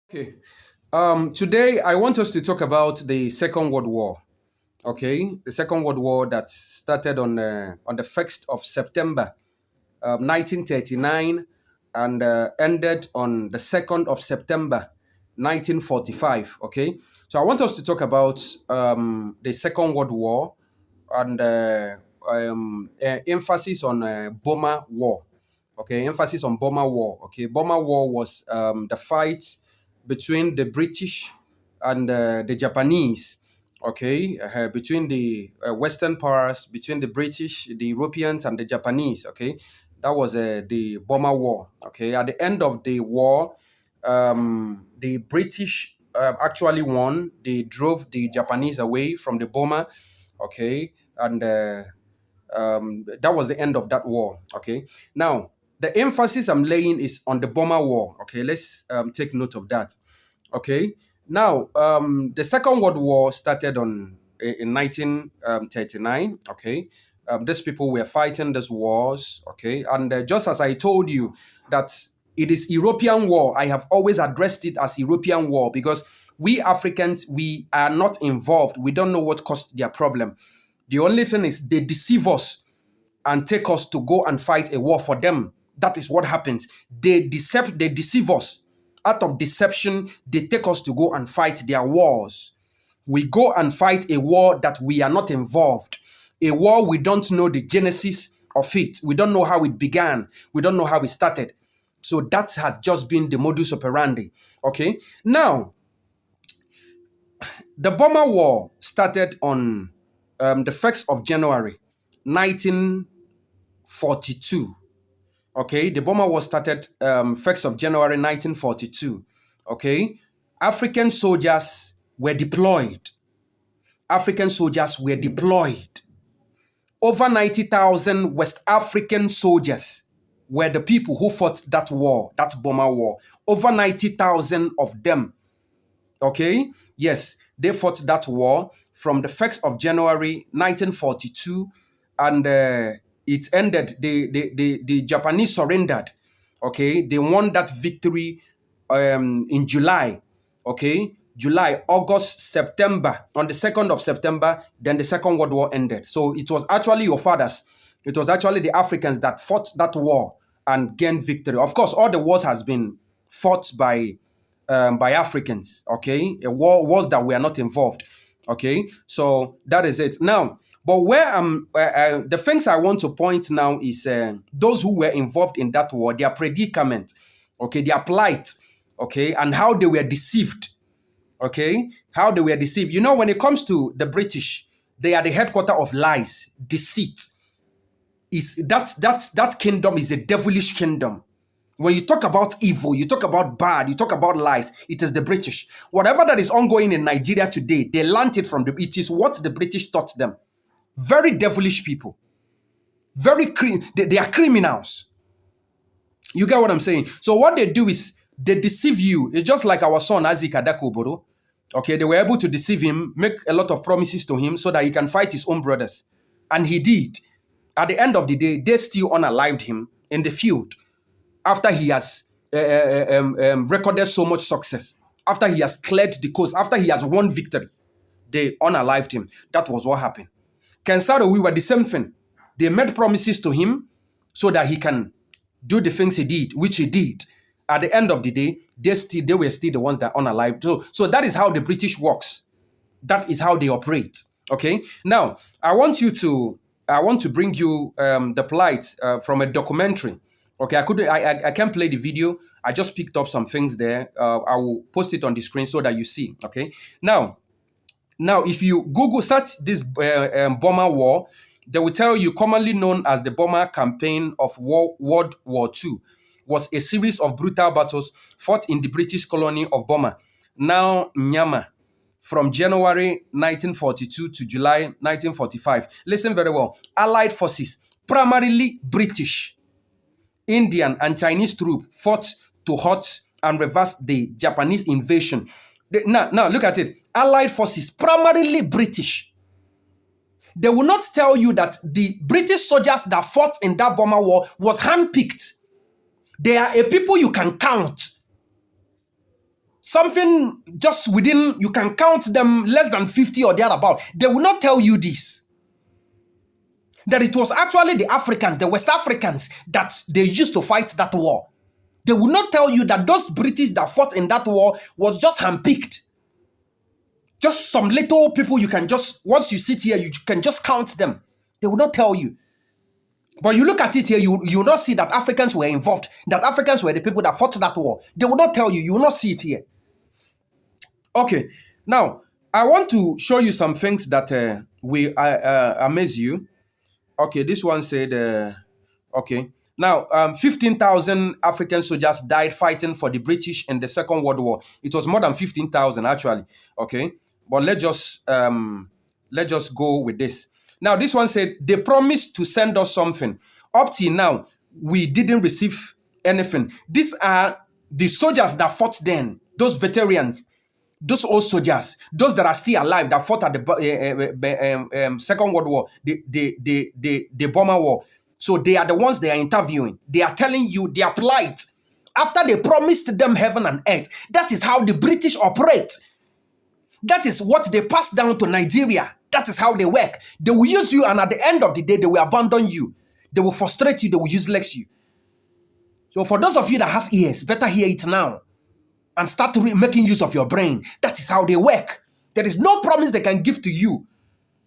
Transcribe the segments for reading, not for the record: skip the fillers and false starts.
Okay. Today I want us to talk about the Second World War. Okay, the Second World War that started on the 1st of September, 1939, and ended on the 2nd of September, 1945. Okay, so I want us to talk about the Second World War and emphasis on Burma War. Okay, emphasis on Burma War. Okay, Burma War was the fight between the British and the Japanese. Okay, between the Western powers, between the British, the Europeans, and the Japanese. Okay, that was the Burma War. Okay, at the end of the war, the British actually won. They drove the Japanese away from the Burma. Okay, and that was the end of that war. Okay, now the emphasis I'm laying is on the Burma War. Okay, let's take note of that. Okay, now the Second World War started in 1939. Okay, these people were fighting these wars. Okay, and just as I told you that it is European war, I have always addressed it as European war because we Africans, we are not involved. We don't know what caused their problem. The only thing is they deceive us and take us to go and fight a war for them. That is what happens. They deceive us. Out of deception, they take us to go and fight their wars. We go and fight a war that we are not involved. A war we don't know the genesis of it. We don't know how it began. We don't know how it started. So that has just been the modus operandi. Okay. Now, the Burma War started on the 1st of January, 1942. Okay, the Burma War started 1st of January 1942. Okay, African soldiers were deployed. African soldiers were deployed. Over 90,000 West African soldiers were the people who fought that war, that Burma War. Over 90,000 of them. Okay, yes, they fought that war from the 1st of January 1942, and it ended. The Japanese surrendered. Okay, they won that victory in July. Okay, July, August, September. On the 2nd of September, then the Second World War ended. So it was actually your fathers. It was actually the Africans that fought that war and gained victory. Of course, all the wars has been fought by Africans. Okay, wars that we are not involved. Okay, so that is it. Now, but where the things I want to point now is those who were involved in that war, their predicament, okay, their plight, okay, and how they were deceived, okay, how they were deceived. You know, when it comes to the British, they are the headquarter of lies, deceit. Is that kingdom is a devilish kingdom. When you talk about evil, you talk about bad, you talk about lies, it is the British. Whatever that is ongoing in Nigeria today, they learned it from it is what the British taught them. Very devilish people. They are criminals. You get what I'm saying? So what they do is they deceive you. It's just like our son Isaac Adakoboro. Okay, they were able to deceive him, make a lot of promises to him so that he can fight his own brothers. And he did. At the end of the day, they still unalived him in the field after he has recorded so much success, after he has cleared the coast, after he has won victory. They unalived him. That was what happened. Kensaro, we were the same thing. They made promises to him so that he can do the things he did, which he did. At the end of the day, they were still the ones that unalived. So that is how the British works. That is how they operate. Okay. Now, I want to bring you the plight from a documentary. Okay, I can't play the video. I just picked up some things there. I will post it on the screen so that you see. Okay. Now, if you Google search this Burma War, they will tell you, commonly known as the Burma Campaign of World War II, was a series of brutal battles fought in the British colony of Burma, now Myanmar, from January 1942 to July 1945. Listen very well. Allied forces, primarily British, Indian and Chinese troops, fought to halt and reverse the Japanese invasion. Now look at it. Allied forces, primarily British. They will not tell you that the British soldiers that fought in that Burma War was handpicked. They are a people you can count. something just within, you can count them less than 50 or thereabout. They will not tell you this. That it was actually the Africans, the West Africans, that they used to fight that war. They will not tell you that those British that fought in that war was just handpicked. Just some little people you can just, once you sit here, you can just count them. They will not tell you. But you look at it here, you will not see that Africans were involved, that Africans were the people that fought that war. They will not tell you. You will not see it here. Okay, now, I want to show you some things that will amaze you. Okay, this one said, okay. Now, 15,000 African soldiers died fighting for the British in the Second World War. It was more than 15,000 actually. Okay, but let's just go with this. Now, this one said they promised to send us something. Up till now, we didn't receive anything. These are the soldiers that fought then, those veterans, those old soldiers, those that are still alive that fought at the Second World War, the Burma War. So they are the ones they are interviewing. They are telling you their plight. After they promised them heaven and earth, that is how the British operate. That is what they pass down to Nigeria. That is how they work. They will use you, and at the end of the day, they will abandon you. They will frustrate you. They will useless you. So for those of you that have ears, better hear it now and start making use of your brain. That is how they work. There is no promise they can give to you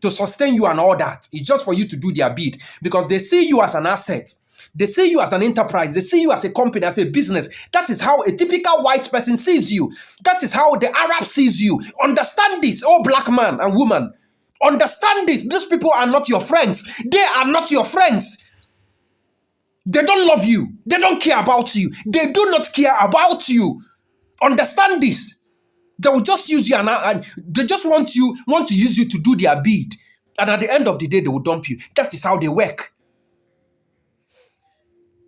to sustain you and all that. It's just for you to do their bid, because they see you as an asset. They see you as an enterprise. They see you as a company, as a business. That is how a typical white person sees you. That is how the Arab sees you. Understand this, oh black man and woman. Understand this. These people are not your friends. They are not your friends. They don't love you. They don't care about you. They do not care about you. Understand this. They will just use you, and they just want to use you to do their bid. And at the end of the day, they will dump you. That is how they work.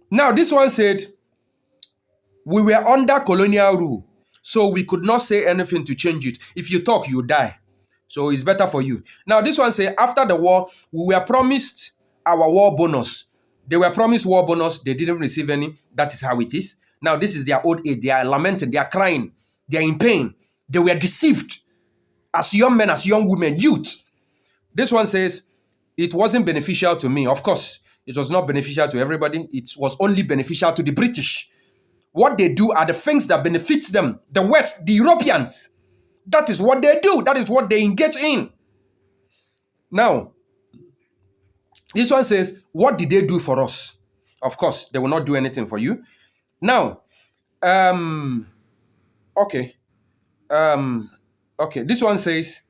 Now, this one said, we were under colonial rule, so we could not say anything to change it. If you talk, you die. So it's better for you. Now, this one said, after the war, we were promised our war bonus. They were promised war bonus. They didn't receive any. That is how it is. Now, this is their old age. They are lamenting. They are crying. They are in pain. They were deceived as young men, as young women, youth. This one says, it wasn't beneficial to me. Of course, it was not beneficial to everybody. It was only beneficial to the British. What they do are the things that benefits them. The West, the Europeans. That is what they do. That is what they engage in. Now, this one says, what did they do for us? Of course, they will not do anything for you. Now, okay. Okay, this one says,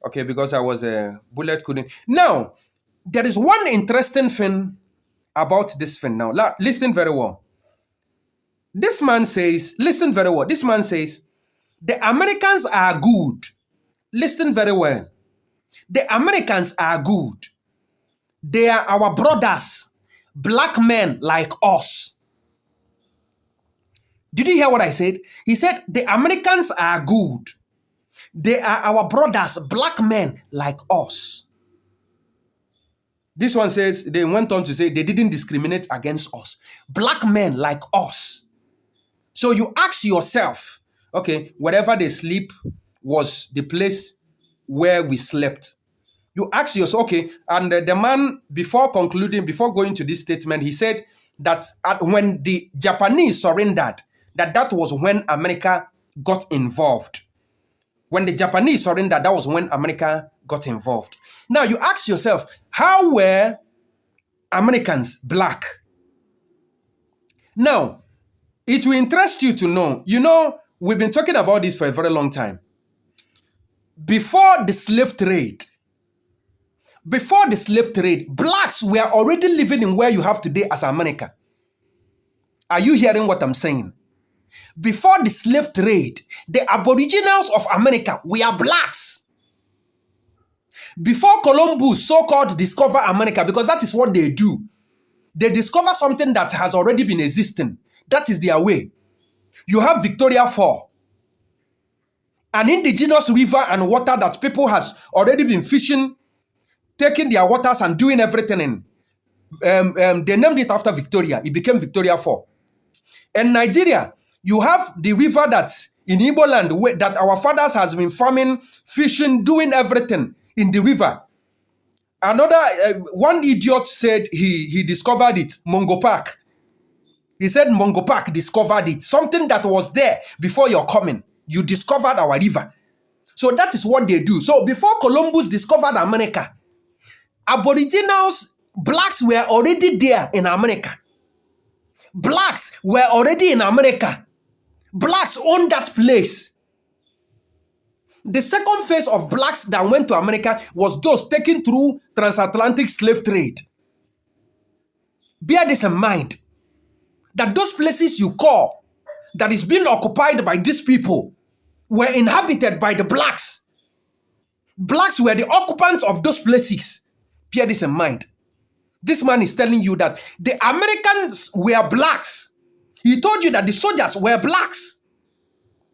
okay, because I was a bullet couldn't. Now, there is one interesting thing about this thing now. Listen very well. This man says, listen very well. This man says, the Americans are good. Listen very well. The Americans are good. They are our brothers, black men like us. Did you hear what I said? He said, the Americans are good. They are our brothers, black men like us. This one says, they went on to say, they didn't discriminate against us. Black men like us. So you ask yourself, okay, wherever they sleep was the place where we slept. You ask yourself, okay, and the man, before going to this statement, he said that when the Japanese surrendered, that was when America got involved. When the Japanese surrendered, that was when America got involved. Now you ask yourself, how were Americans black? Now, it will interest you to know, we've been talking about this for a very long time. Before the slave trade, blacks were already living in where you have today as America. Are you hearing what I'm saying? Before the slave trade, the aboriginals of America were blacks. Before Columbus so-called discover America, because that is what they do. They discover something that has already been existing. That is their way. You have Victoria Fall, an indigenous river and water that people has already been fishing, taking their waters and doing everything in. They named it after Victoria. It became Victoria Fall. In Nigeria, you have the river that in Igbo land that our fathers has been farming, fishing, doing everything in the river. Another one idiot said he discovered it, Mungo Park. He said Mungo Park discovered it, something that was there before your coming. You discovered our river. So that is what they do. So before Columbus discovered America, Aboriginals, blacks were already there in America. Blacks were already in America. Blacks owned that place. The second phase of blacks that went to America was those taken through transatlantic slave trade. Bear this in mind, that those places you call that is being occupied by these people were inhabited by the blacks. Blacks were the occupants of those places. Bear this in mind. This man is telling you that the Americans were blacks. He told you that the soldiers were blacks.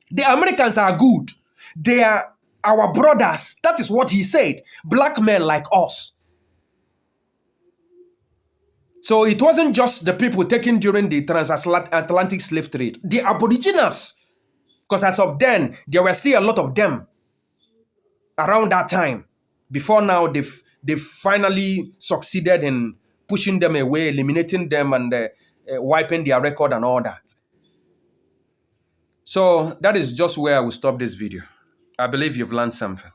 The Americans are good. They are our brothers. That is what he said. Black men like us. So it wasn't just the people taken during the transatlantic slave trade. The Aboriginals, because as of then, there were still a lot of them around that time. Before now, they've finally succeeded in pushing them away, eliminating them, and wiping their record and all that. So that is just where I will stop this video. I believe you've learned something.